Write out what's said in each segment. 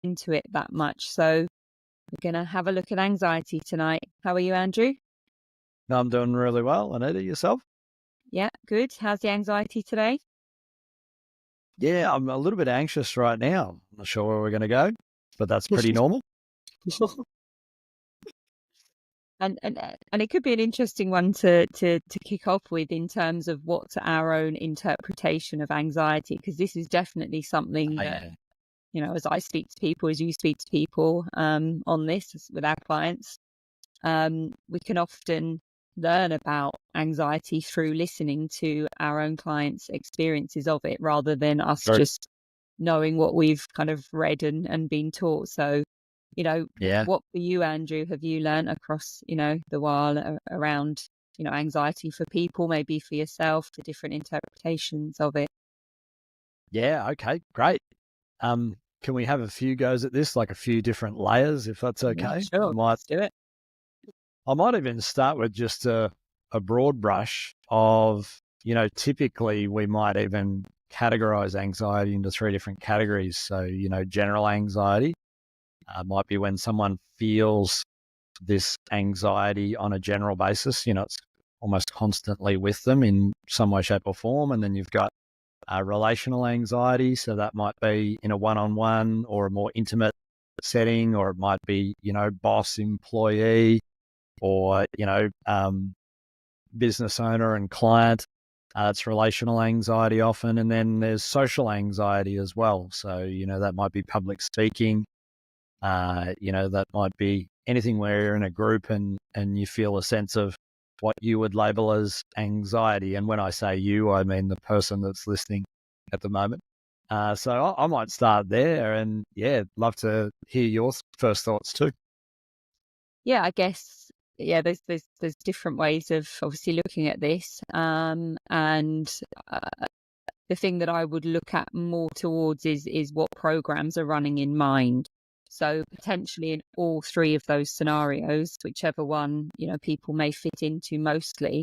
into it that much. So we're going to have a look at anxiety tonight. How are you, Andrew? I'm doing really well. Anita, yourself? Yeah, good. How's the anxiety today? Yeah, I'm a little bit anxious right now. I'm not sure where we're going to go, but that's pretty normal. And it could be an interesting one to kick off with in terms of what's our own interpretation of anxiety, because this is definitely something that, as I speak to people, as you speak to people on this with our clients, we can often learn about anxiety through listening to our own clients' experiences of it, rather than us just knowing what we've kind of read and been taught. So, what for you, Andrew, have you learned across, the while around, anxiety for people, maybe for yourself, the different interpretations of it? Yeah, okay, great. Can we have a few goes at this, like a few different layers, if that's okay? Yeah, sure. Let's do it. I might even start with just a broad brush of, typically we might even categorize anxiety into 3 different categories. So, general anxiety might be when someone feels this anxiety on a general basis, it's almost constantly with them in some way, shape or form. And then you've got relational anxiety. So that might be in a one-on-one or a more intimate setting, or it might be, boss, employee, or, business owner and client. It's relational anxiety often. And then there's social anxiety as well. So, that might be public speaking. That might be anything where you're in a group and you feel a sense of what you would label as anxiety. And when I say you, I mean the person that's listening at the moment. So I might start there, and love to hear your first thoughts too. Yeah, I guess, there's different ways of obviously looking at this. And the thing that I would look at more towards is what programs are running in mind. So potentially in all 3 of those scenarios, whichever one, people may fit into mostly,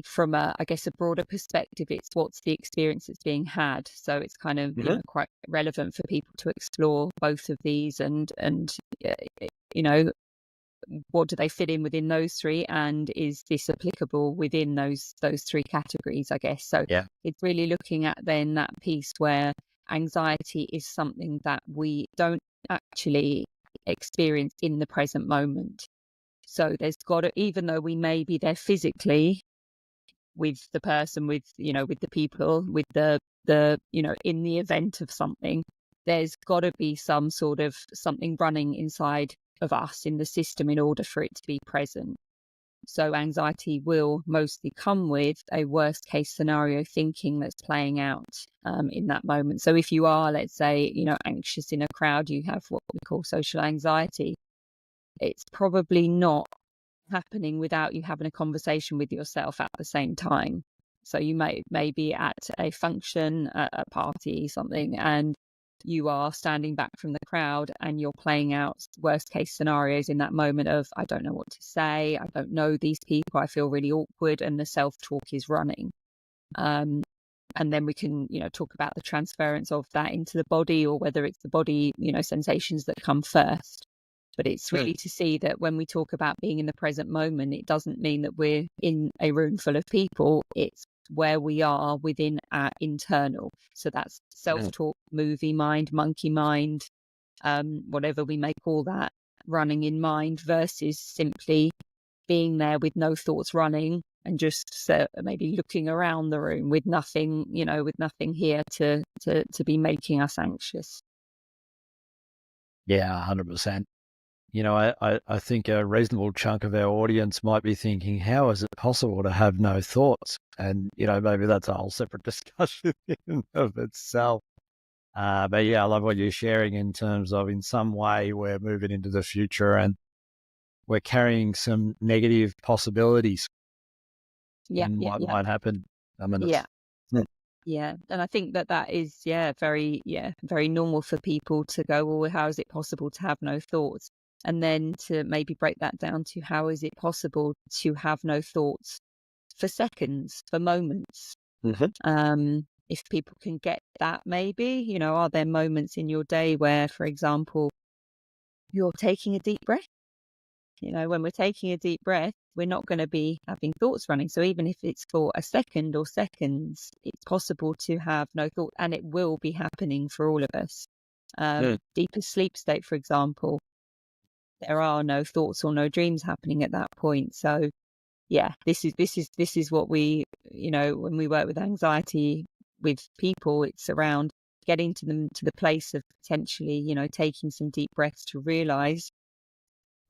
from a broader perspective, it's what's the experience that's being had. So it's kind of, quite relevant for people to explore both of these and, what do they fit in within those 3, and is this applicable within those 3 categories, I guess. So it's really looking at then that piece where anxiety is something that we don't actually experience in the present moment. So there's got to, even though we may be there physically with the person, with the people, with the in the event of something, there's got to be some sort of something running inside of us in the system in order for it to be present. So anxiety will mostly come with a worst case scenario thinking that's playing out in that moment. So if you are, let's say, anxious in a crowd, you have what we call social anxiety. It's probably not happening without you having a conversation with yourself at the same time. So you may be at a function, a party, something, and you are standing back from the crowd and you're playing out worst case scenarios in that moment of, I don't know what to say, I don't know these people, I feel really awkward, and the self-talk is running. And then we can, talk about the transference of that into the body, or whether it's the body, sensations that come first. But it's really to see that when we talk about being in the present moment, it doesn't mean that we're in a room full of people. It's where we are within our internal. So that's self-talk, movie mind, monkey mind, whatever we may call that, running in mind, versus simply being there with no thoughts running and just maybe looking around the room with nothing, with nothing here to be making us anxious. Yeah, 100%. I think a reasonable chunk of our audience might be thinking, how is it possible to have no thoughts? And, maybe that's a whole separate discussion in of itself. But yeah, I love what you're sharing in terms of, in some way, we're moving into the future and we're carrying some negative possibilities in what might happen. Yeah. And I think that is, very normal for people to go, well, how is it possible to have no thoughts? And then to maybe break that down to, how is it possible to have no thoughts for seconds, for moments? if people can get that, maybe, are there moments in your day where, for example, you're taking a deep breath? When we're taking a deep breath, we're not going to be having thoughts running. So even if it's for a second or seconds, it's possible to have no thought, and it will be happening for all of us. Deepest sleep state, for example, there are no thoughts or no dreams happening at that point. So yeah, this is what we, when we work with anxiety with people, it's around getting to them to the place of potentially, taking some deep breaths to realize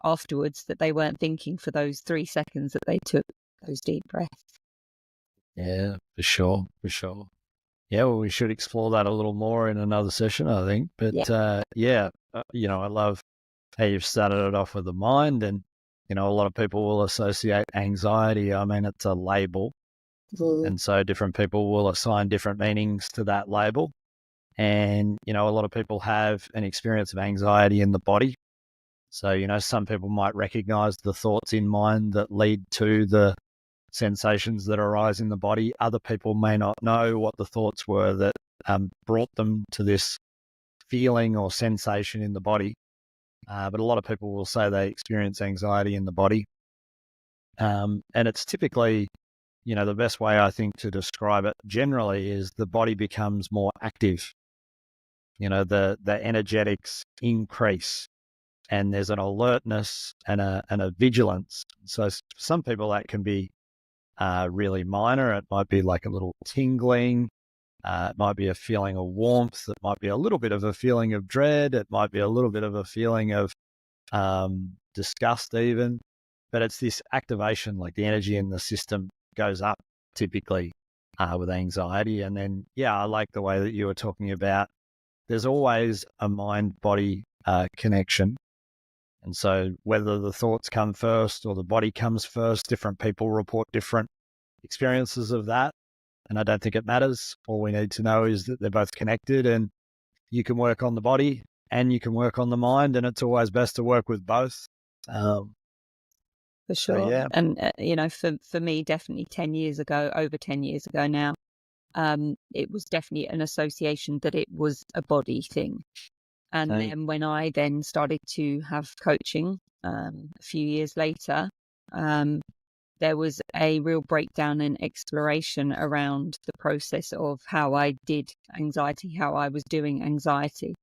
afterwards that they weren't thinking for those 3 seconds that they took those deep breaths. Yeah, for sure. Yeah, well, we should explore that a little more in another session, I think. But I love how you've started it off with the mind, and a lot of people will associate anxiety. I mean, it's a label, and so different people will assign different meanings to that label. And a lot of people have an experience of anxiety in the body. So some people might recognize the thoughts in mind that lead to the sensations that arise in the body. Other people may not know what the thoughts were that brought them to this feeling or sensation in the body. But a lot of people will say they experience anxiety in the body. And it's typically, the best way I think to describe it generally is the body becomes more active. The energetics increase, and there's an alertness and a vigilance. So for some people that can be really minor. It might be like a little tingling. It might be a feeling of warmth. It might be a little bit of a feeling of dread. It might be a little bit of a feeling of disgust even. But it's this activation, like the energy in the system goes up typically with anxiety. And then, I like the way that you were talking about there's always a mind-body connection. And so whether the thoughts come first or the body comes first, different people report different experiences of that. And I don't think it matters. All we need to know is that they're both connected, and you can work on the body and you can work on the mind, and it's always best to work with both. For sure. So, yeah. And, for me, definitely over 10 years ago now, it was definitely an association that it was a body thing. And then when I then started to have coaching a few years later, there was a real breakdown and exploration around the process of how I did anxiety, how I was doing anxiety.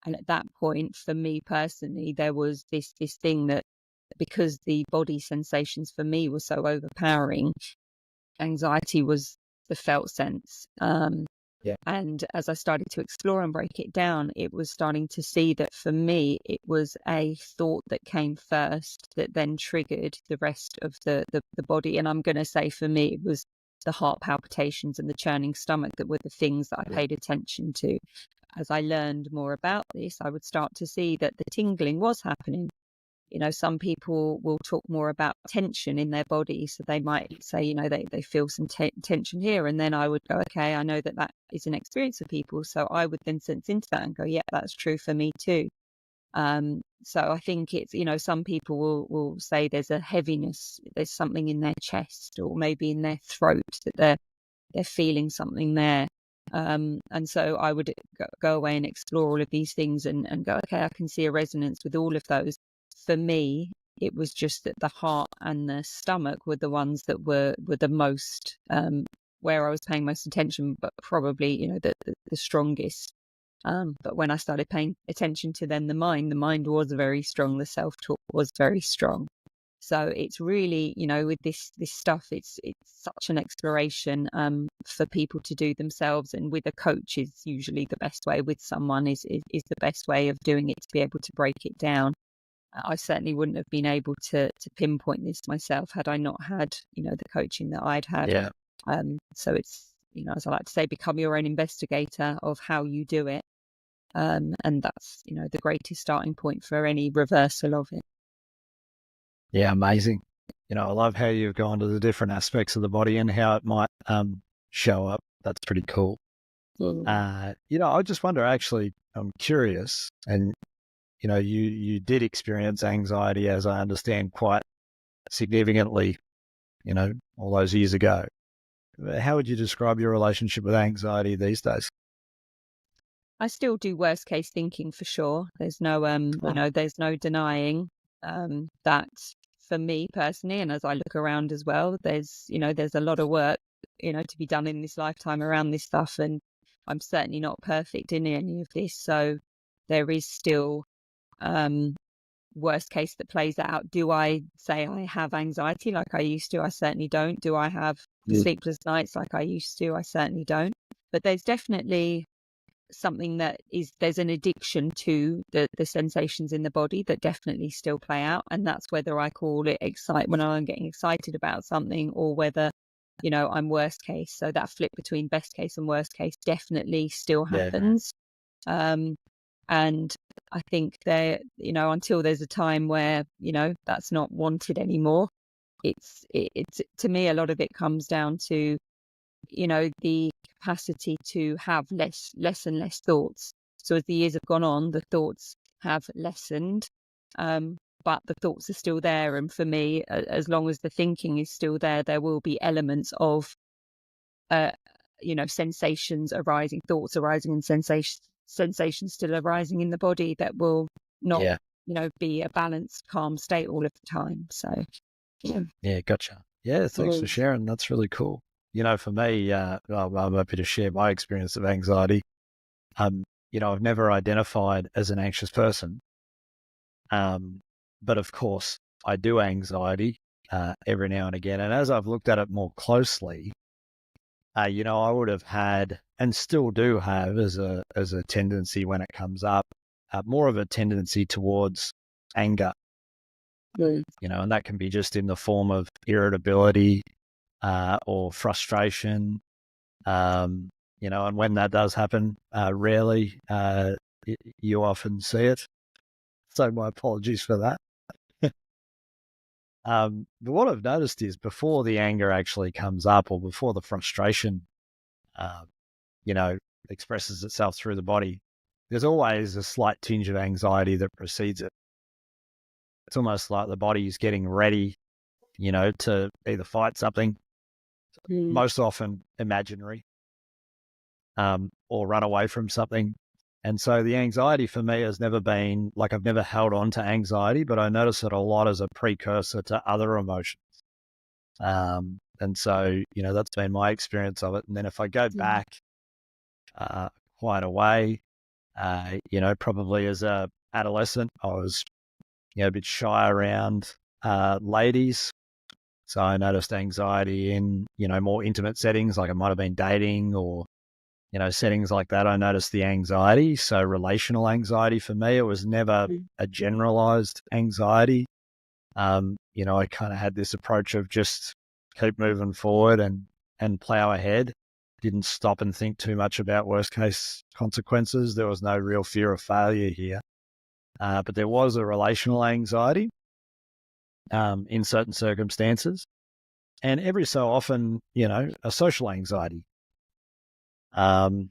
And at that point, for me personally, there was this thing that because the body sensations for me were so overpowering, anxiety was the felt sense. And as I started to explore and break it down, it was starting to see that for me, it was a thought that came first that then triggered the rest of the body. And I'm going to say for me, it was the heart palpitations and the churning stomach that were the things that I paid attention to. As I learned more about this, I would start to see that the tingling was happening. Some people will talk more about tension in their body. So they might say, they feel some tension here. And then I would go, okay, I know that is an experience of people. So I would then sense into that and go, yeah, that's true for me too. So I think it's, some people will say there's a heaviness, there's something in their chest or maybe in their throat that they're feeling something there. And so I would go away and explore all of these things and go, okay, I can see a resonance with all of those. For me, it was just that the heart and the stomach were the ones that were the most, where I was paying most attention, but probably, the strongest. But when I started paying attention to then the mind was very strong. The self-talk was very strong. So it's really, with this stuff, it's such an exploration for people to do themselves. And with a coach is usually the best way. With someone is the best way of doing it, to be able to break it down. I certainly wouldn't have been able to pinpoint this myself had I not had, the coaching that I'd had. Yeah. So it's, as I like to say, become your own investigator of how you do it. And that's, the greatest starting point for any reversal of it. Yeah, amazing. I love how you've gone to the different aspects of the body and how it might show up. That's pretty cool. I just wonder, actually, I'm curious, and you did experience anxiety, as I understand, quite significantly, all those years ago. How would you describe your relationship with anxiety these days? I still do worst case thinking for sure. There's no there's no denying that for me personally, and as I look around as well, there's a lot of work, to be done in this lifetime around this stuff, and I'm certainly not perfect in any of this. So there is still worst case that plays out. Do I say I have anxiety like I used to? I certainly don't. Do I have sleepless nights like I used to? I certainly don't. But there's definitely something there's an addiction to the sensations in the body that definitely still play out, and that's whether I call it excite when I'm getting excited about something, or whether I'm worst case. So that flip between best case and worst case definitely still happens. And I think there, until there's a time where that's not wanted anymore, it's to me a lot of it comes down to the capacity to have less and less thoughts. So as the years have gone on, the thoughts have lessened, but the thoughts are still there. And for me, as long as the thinking is still there will be elements of sensations arising, thoughts arising, and sensations still arising in the body that will not be a balanced, calm state all of the time. So yeah, gotcha. Yeah, thanks for sharing. That's really cool. For me, I'm happy to share my experience of anxiety. I've never identified as an anxious person. But of course, I do anxiety every now and again. And as I've looked at it more closely, I would have had, and still do have, as a tendency when it comes up, more of a tendency towards anger. And that can be just in the form of irritability or frustration. And when that does happen, rarely, you often see it. So my apologies for that. But what I've noticed is before the anger actually comes up, or before the frustration, expresses itself through the body, there's always a slight tinge of anxiety that precedes it. It's almost like the body is getting ready, to either fight something, most often imaginary, or run away from something. And so the anxiety for me has never been like, I've never held on to anxiety, but I notice it a lot as a precursor to other emotions. And so, that's been my experience of it. And then if I go back quite a way, probably as a adolescent, I was, a bit shy around ladies. So I noticed anxiety in, more intimate settings, like it might have been dating or, settings like that. I noticed the anxiety. So relational anxiety for me, it was never a generalized anxiety. I kind of had this approach of just keep moving forward and plow ahead. Didn't stop and think too much about worst case consequences. There was no real fear of failure here. But there was a relational anxiety in certain circumstances. And every so often, a social anxiety. And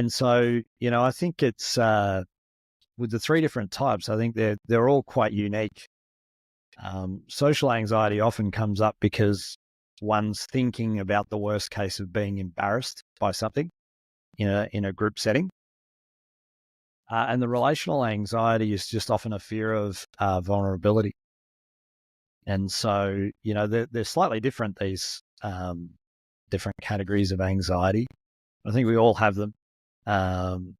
so, I think it's with the three different types, I think they're all quite unique. Social anxiety often comes up because one's thinking about the worst case of being embarrassed by something in a group setting. And the relational anxiety is just often a fear of vulnerability. And so, they're slightly different, these different categories of anxiety. I think we all have them. And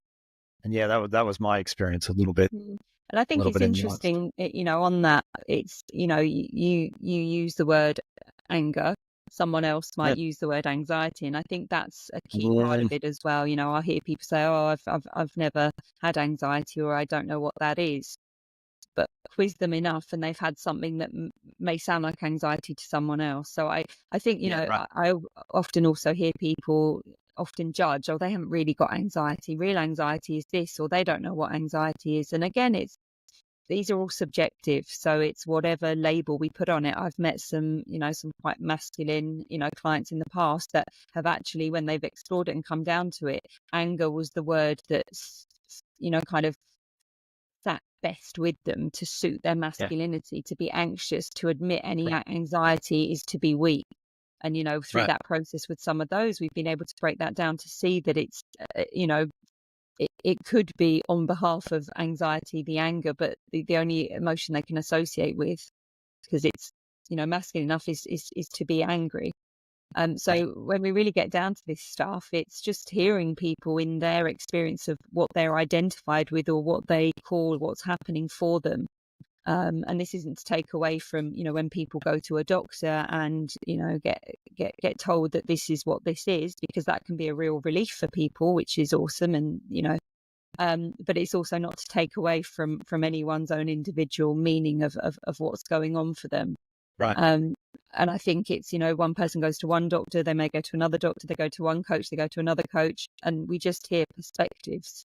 yeah, that was my experience a little bit. And I think it's interesting, on that, it's, you use the word anger. Someone else might use the word anxiety. And I think that's a key part of it as well. I hear people say, oh, I've never had anxiety, or I don't know what that is. But quiz them enough and they've had something that may sound like anxiety to someone else. So I think, I often also hear people often judge, oh, they haven't really got anxiety. Real anxiety is this, or they don't know what anxiety is. And again, these are all subjective. So it's whatever label we put on it. I've met some quite masculine, clients in the past that have actually, when they've explored it and come down to it, anger was the word that's, kind of sat best with them to suit their masculinity. To be anxious, to admit any anxiety is to be weak. And, through that process with some of those, we've been able to break that down to see that it's, it could be on behalf of anxiety, the anger, but the only emotion they can associate with, because it's, masculine enough, is to be angry. So when we really get down to this stuff, it's just hearing people in their experience of what they're identified with or what they call what's happening for them. And this isn't to take away from, when people go to a doctor and, get told that this is what this is, because that can be a real relief for people, which is awesome. And, but it's also not to take away from anyone's own individual meaning of what's going on for them. Right. And I think it's, one person goes to one doctor, they may go to another doctor, they go to one coach, they go to another coach, and we just hear perspectives.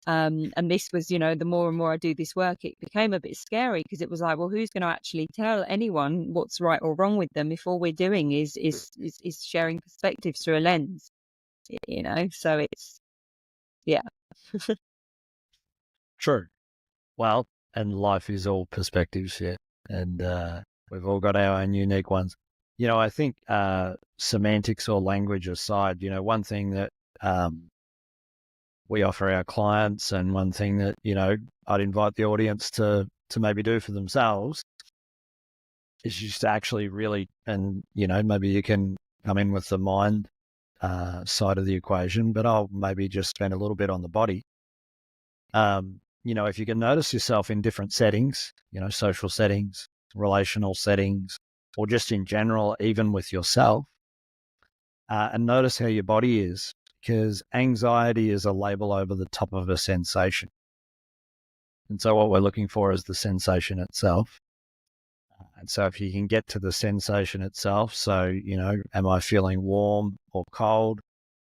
And this was, the more and more I do this work, it became a bit scary, because it was like, well, who's going to actually tell anyone what's right or wrong with them if all we're doing is sharing perspectives through a lens, So it's, yeah. True. Well, and life is all perspectives, yeah. And we've all got our own unique ones. I think semantics or language aside, one thing that we offer our clients, and one thing that, I'd invite the audience to maybe do for themselves, is just to actually really, and, maybe you can come in with the mind side of the equation, but I'll maybe just spend a little bit on the body. If you can notice yourself in different settings, social settings, relational settings, or just in general, even with yourself, and notice how your body is, because anxiety is a label over the top of a sensation. And so what we're looking for is the sensation itself. And so if you can get to the sensation itself, so, am I feeling warm or cold?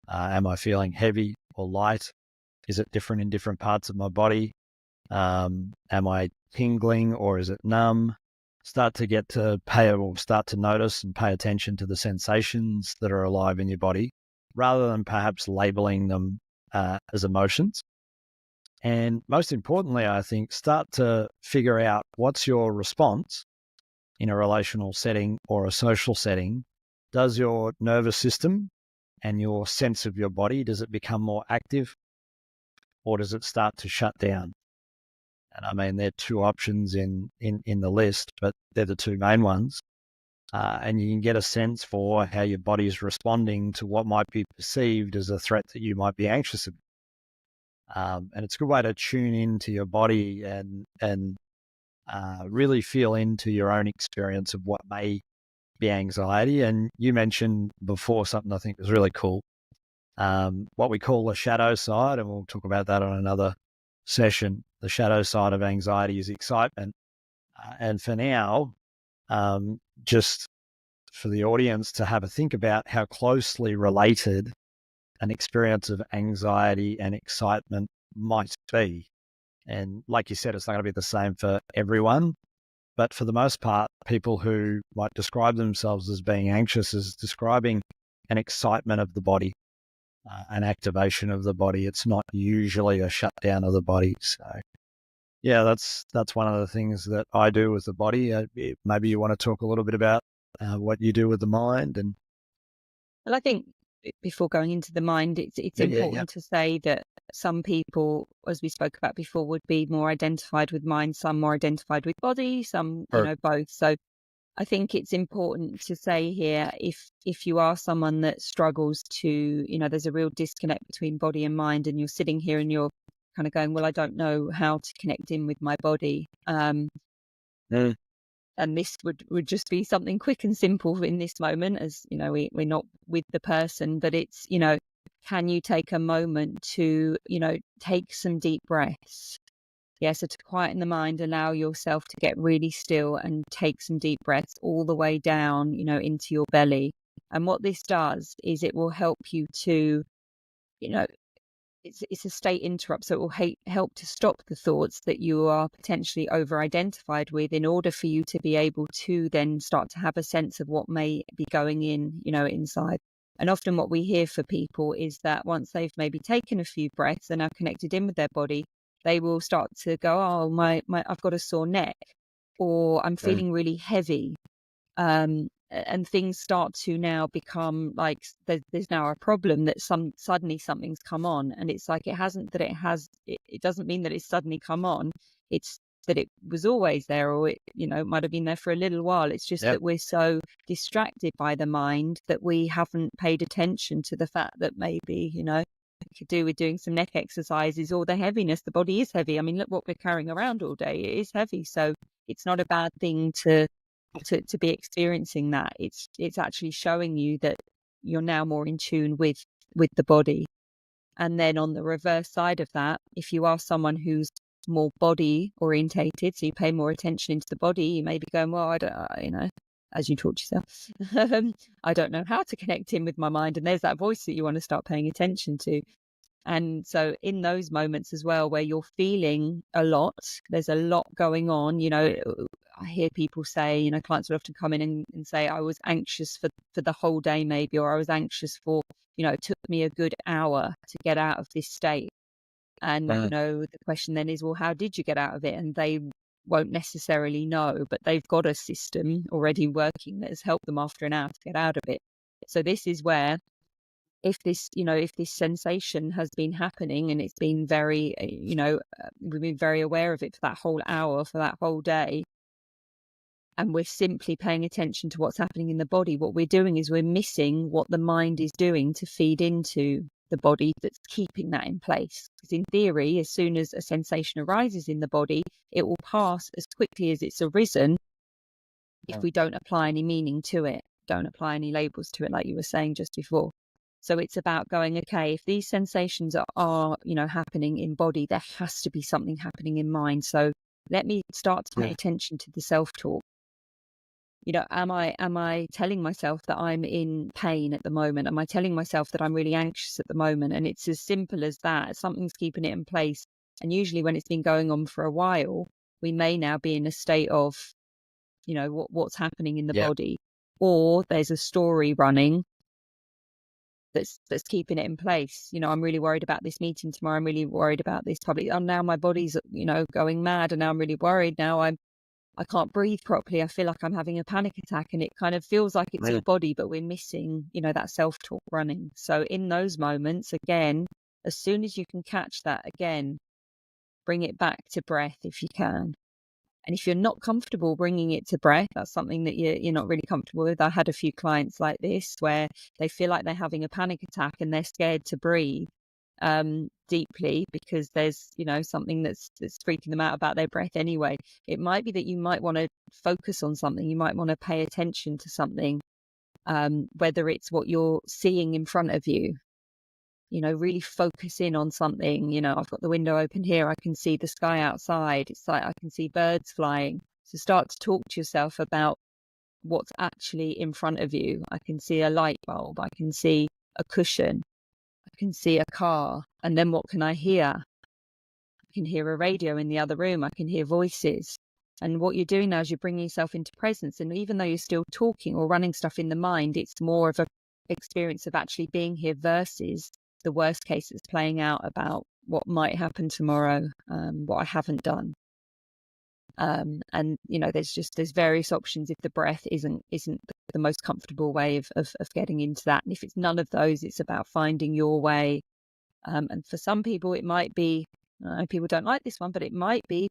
Am I feeling heavy or light? Is it different in different parts of my body? Am I tingling or is it numb? Start to notice and pay attention to the sensations that are alive in your body, rather than perhaps labeling them as emotions. And most importantly, I think, start to figure out what's your response in a relational setting or a social setting. Does your nervous system and your sense of your body, does it become more active, or does it start to shut down? And I mean, there are two options in the list, but they're the two main ones. And you can get a sense for how your body is responding to what might be perceived as a threat that you might be anxious about. And it's a good way to tune into your body and really feel into your own experience of what may be anxiety. And you mentioned before something I think was really cool, what we call the shadow side, and we'll talk about that on another session. The shadow side of anxiety is excitement. And for now, just for the audience to have a think about how closely related an experience of anxiety and excitement might be. And like you said, it's not going to be the same for everyone, but for the most part, people who might describe themselves as being anxious is describing an excitement of the body, an activation of the body. It's not usually a shutdown of the body. So yeah, that's one of the things that I do with the body. Maybe you want to talk a little bit about what you do with the mind. And Well, I think before going into the mind, it's important to say that some people, as we spoke about before, would be more identified with mind, some more identified with body, some, both. So I think it's important to say here, if you are someone that struggles to, there's a real disconnect between body and mind, and you're sitting here and you're kind of going, well, I don't know how to connect in with my body. And this would just be something quick and simple in this moment, as, we're not with the person, but it's, can you take a moment to, take some deep breaths? Yeah, so to quieten the mind, allow yourself to get really still and take some deep breaths all the way down, into your belly. And what this does is it will help you to, it's a state interrupt, so it will help to stop the thoughts that you are potentially over-identified with, in order for you to be able to then start to have a sense of what may be going in, inside. And often what we hear for people is that once they've maybe taken a few breaths and are connected in with their body, they will start to go, oh, my I've got a sore neck, or I'm feeling really heavy. And and things start to now become like there's now a problem that suddenly something's come on, and it's like it doesn't mean that it's suddenly come on. It's that it was always there, or it might have been there for a little while. It's just that we're so distracted by the mind that we haven't paid attention to the fact that maybe, we could do with doing some neck exercises, or the heaviness. The body is heavy. I mean, look what we're carrying around all day. It is heavy. So it's not a bad thing to be experiencing that. It's actually showing you that you're now more in tune with the body. And then on the reverse side of that, if you are someone who's more body orientated, so you pay more attention into the body, you may be going, well, I don't, as you taught yourself, I don't know how to connect in with my mind. And there's that voice that you want to start paying attention to. And so in those moments as well, where you're feeling a lot, there's a lot going on, I hear people say, clients will often come in and say, I was anxious for the whole day, maybe, or I was anxious for, it took me a good hour to get out of this state. And, the question then is, well, how did you get out of it? And they won't necessarily know, but they've got a system already working that has helped them after an hour to get out of it. So this is where, if this sensation has been happening and it's been very, we've been very aware of it for that whole hour, for that whole day, and we're simply paying attention to what's happening in the body, what we're doing is we're missing what the mind is doing to feed into the body that's keeping that in place. Because in theory, as soon as a sensation arises in the body, it will pass as quickly as it's arisen if we don't apply any meaning to it, don't apply any labels to it, like you were saying just before. So it's about going, okay, if these sensations are happening in body, there has to be something happening in mind. So let me start to pay attention to the self-talk. Am I telling myself that I'm in pain at the moment? Am I telling myself that I'm really anxious at the moment? And it's as simple as that. Something's keeping it in place. And usually when it's been going on for a while, we may now be in a state of, what's happening in the body. Or there's a story running that's keeping it in place. I'm really worried about this meeting tomorrow. I'm really worried about this public. Oh, now my body's, going mad, and now I'm really worried. Now I can't breathe properly. I feel like I'm having a panic attack, and it kind of feels like it's your body, but we're missing, that self-talk running. So in those moments, again, as soon as you can catch that, again, bring it back to breath if you can. And if you're not comfortable bringing it to breath, that's something that you're not really comfortable with. I had a few clients like this where they feel like they're having a panic attack and they're scared to breathe deeply because there's, something that's freaking them out about their breath anyway. It might be that you might want to focus on something. You might want to pay attention to something, whether it's what you're seeing in front of you. Really focus in on something. I've got the window open here. I can see the sky outside. It's like I can see birds flying. So start to talk to yourself about what's actually in front of you. I can see a light bulb. I can see a cushion. I can see a car. And then what can I hear? I can hear a radio in the other room. I can hear voices. And what you're doing now is you're bringing yourself into presence. And even though you're still talking or running stuff in the mind, it's more of an experience of actually being here versus the worst case that's playing out about what might happen tomorrow, what I haven't done. And there's various options if the breath isn't the most comfortable way of getting into that. And if it's none of those, it's about finding your way. And for some people, it might be, people don't like this one, but it might be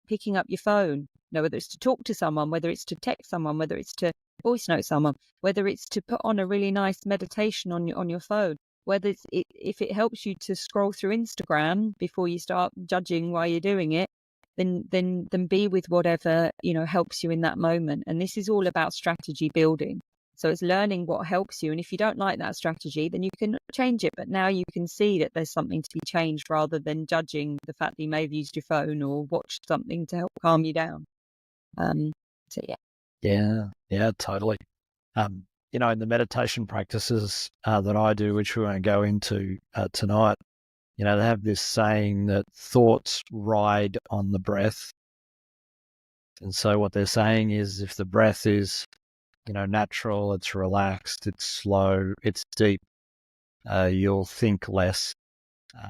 picking up your phone. Whether it's to talk to someone, whether it's to text someone, whether it's to voice note someone, whether it's to put on a really nice meditation on your phone. Whether if it helps you to scroll through Instagram before you start judging while you're doing it, then be with whatever helps you in that moment. And this is all about strategy building. So it's learning what helps you. And if you don't like that strategy, then you can change it. But now you can see that there's something to be changed rather than judging the fact that you may have used your phone or watched something to help calm you down. So yeah. Yeah, totally. In the meditation practices that I do, which we won't go into tonight, they have this saying that thoughts ride on the breath. And so what they're saying is if the breath is, natural, it's relaxed, it's slow, it's deep, you'll think less.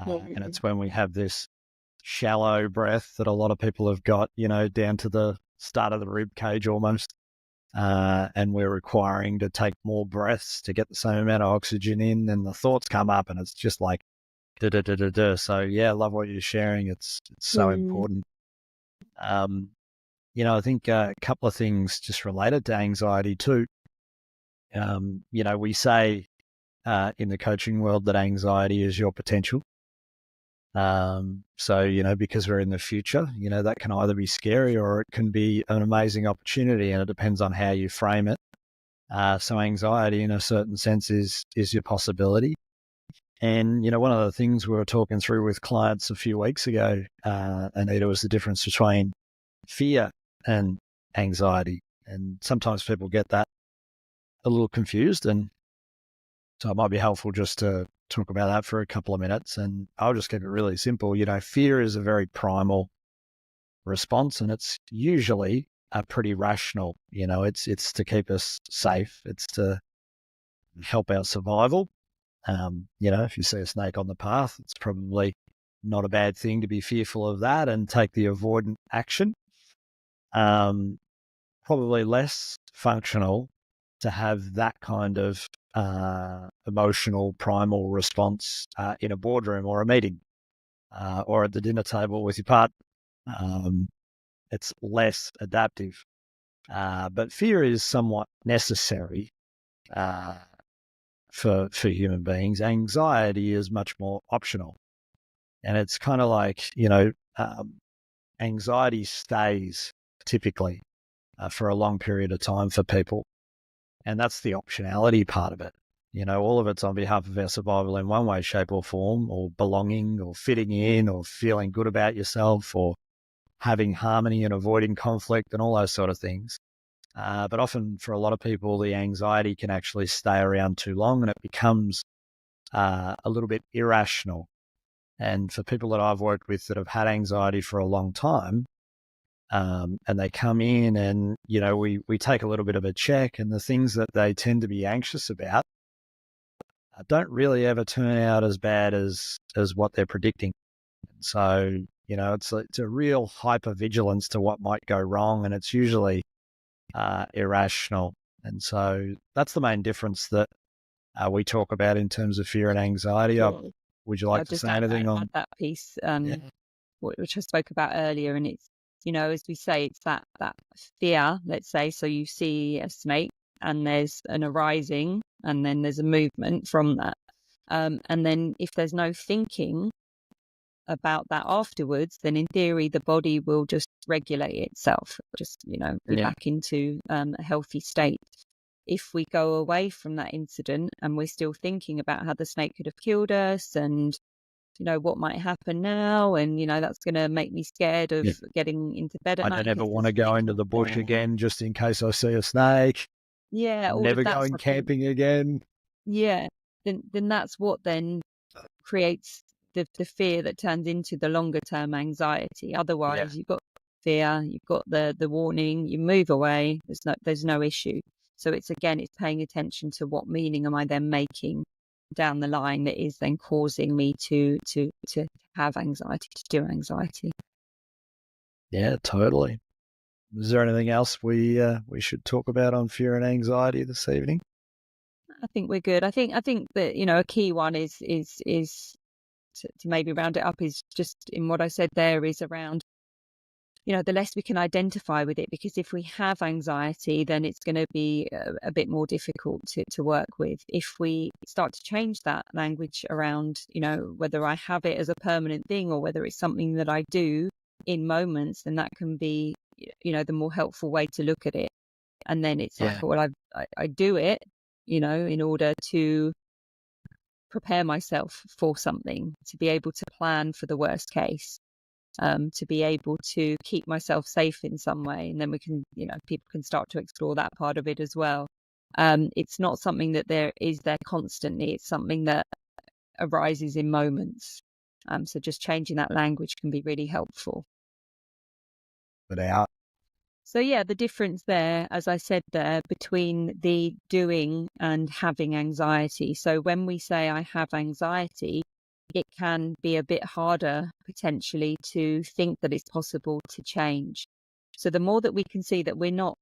And it's when we have this shallow breath that a lot of people have got, down to the start of the rib cage almost. and we're requiring to take more breaths to get the same amount of oxygen in, and the thoughts come up and it's just like, da, da, da, da, da. So yeah, I love what you're sharing. It's so important. I think a couple of things just related to anxiety too. We say in the coaching world that anxiety is your potential. Because we're in the future, that can either be scary or it can be an amazing opportunity, and it depends on how you frame it. So anxiety in a certain sense is your possibility. And, one of the things we were talking through with clients a few weeks ago, Anita, was the difference between fear and anxiety. And sometimes people get that a little confused. And so it might be helpful just to talk about that for a couple of minutes. And I'll just keep it really simple. Fear is a very primal response, and it's usually pretty rational. It's to keep us safe. It's to help our survival. If you see a snake on the path, it's probably not a bad thing to be fearful of that and take the avoidant action. Probably less functional to have that kind of emotional primal response in a boardroom or a meeting or at the dinner table with your partner. It's less adaptive. But fear is somewhat necessary for human beings. Anxiety is much more optional. And it's kind of like, anxiety stays typically for a long period of time for people. And that's the optionality part of it. All of it's on behalf of our survival in one way, shape or form, or belonging or fitting in or feeling good about yourself or having harmony and avoiding conflict and all those sort of things. But often for a lot of people, the anxiety can actually stay around too long and it becomes a little bit irrational. And for people that I've worked with that have had anxiety for a long time, and they come in and, we take a little bit of a check, and the things that they tend to be anxious about don't really ever turn out as bad as what they're predicting. So, it's a real hypervigilance to what might go wrong, and it's usually irrational. And so that's the main difference that we talk about in terms of fear and anxiety. Sure. Would you like to say anything on that piece, which I spoke about earlier? And it's, as we say, it's that fear, let's say. So you see a snake and there's an arising and then there's a movement from that. And then if there's no thinking about that afterwards, then in theory, the body will just regulate itself, just, be back into a healthy state. If we go away from that incident and we're still thinking about how the snake could have killed us and, what might happen now, and, that's going to make me scared of getting into bed at night. I don't ever want to go into the bush again just in case I see a snake. Yeah. Never going camping again. Yeah. Then that's what then creates the fear that turns into the longer term anxiety. Otherwise, you've got fear, you've got the warning, you move away, there's no issue. So it's paying attention to what meaning am I then making down the line that is then causing me to have anxiety, to do anxiety. Yeah, totally. Is there anything else we should talk about on fear and anxiety this evening? I think we're good. I think that, a key one is to maybe round it up is just in what I said there is around, the less we can identify with it, because if we have anxiety, then it's going to be a bit more difficult to work with. If we start to change that language around, whether I have it as a permanent thing or whether it's something that I do in moments, then that can be, the more helpful way to look at it. And then it's like, well, I do it, in order to prepare myself for something, to be able to plan for the worst case. To be able to keep myself safe in some way. And then we can, people can start to explore that part of it as well. It's not something that is there constantly. It's something that arises in moments. So just changing that language can be really helpful. So the difference there, as I said there, between the doing and having anxiety. So when we say I have anxiety, it can be a bit harder potentially to think that it's possible to change. So the more that we can see that we're not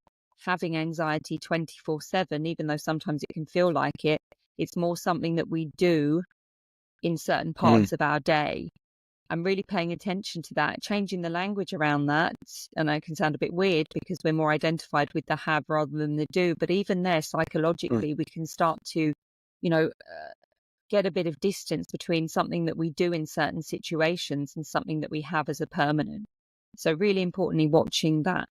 having anxiety 24/7, even though sometimes it can feel like it. It's more something that we do in certain parts of our day. I'm really paying attention to that, changing the language around that. And it can sound a bit weird because we're more identified with the have rather than the do. But even there, psychologically, we can start to, get a bit of distance between something that we do in certain situations and something that we have as a permanent. So really importantly, watching that,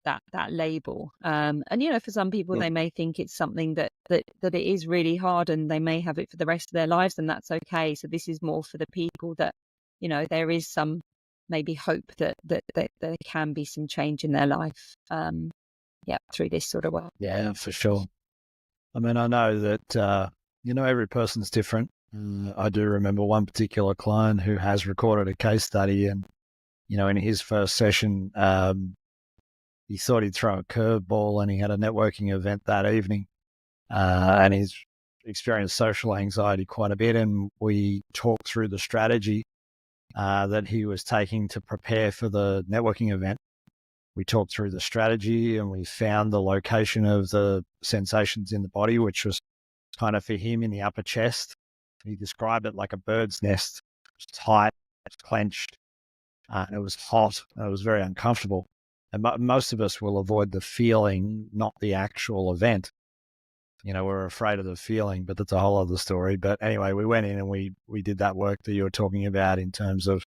that label. And, for some people, they may think it's something that it is really hard and they may have it for the rest of their lives, and that's okay. So this is more for the people that, there is some maybe hope that there can be some change in their life. Through this sort of work. Yeah, for sure. I mean, I know that, every person's different. I do remember one particular client who has recorded a case study, and, in his first session, he thought he'd throw a curveball, and he had a networking event that evening, and he's experienced social anxiety quite a bit. And we talked through the strategy that he was taking to prepare for the networking event. We talked through the strategy, and we found the location of the sensations in the body, which was kind of for him in the upper chest. He described it like a bird's nest. It was tight, it was clenched, and it was hot, and it was very uncomfortable. And most of us will avoid the feeling, not the actual event. We're afraid of the feeling, but that's a whole other story. But anyway, we went in and we did that work that you were talking about in terms of,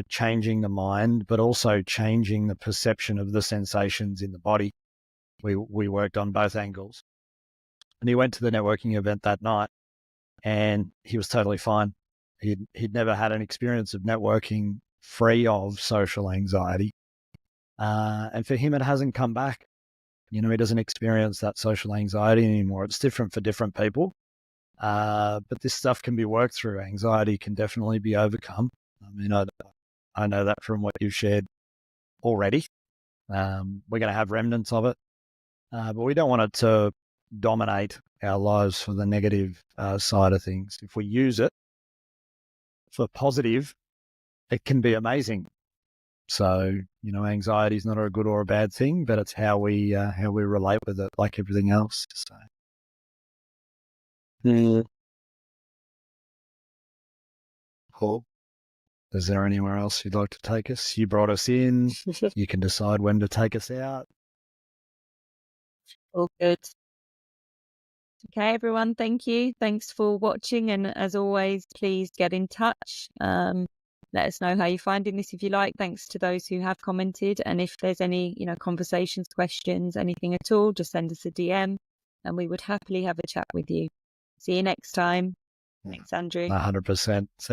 changing the mind, but also changing the perception of the sensations in the body. We worked on both angles. And he went to the networking event that night, and he was totally fine. He'd never had an experience of networking free of social anxiety. And for him, it hasn't come back. He doesn't experience that social anxiety anymore. It's different for different people. But this stuff can be worked through. Anxiety can definitely be overcome. I mean, I know that from what you've shared already. We're going to have remnants of it, but we don't want it to dominate our lives for the negative side of things. If we use it for positive, it can be amazing. So, anxiety is not a good or a bad thing, but it's how we relate with it, like everything else. So. Cool. Is there anywhere else you'd like to take us? You brought us in. You can decide when to take us out. All good. Okay, everyone, thank you. Thanks for watching. And as always, please get in touch. Let us know how you're finding this if you like. Thanks to those who have commented. And if there's any, conversations, questions, anything at all, just send us a DM and we would happily have a chat with you. See you next time. Thanks, Andrew. 100%. See ya.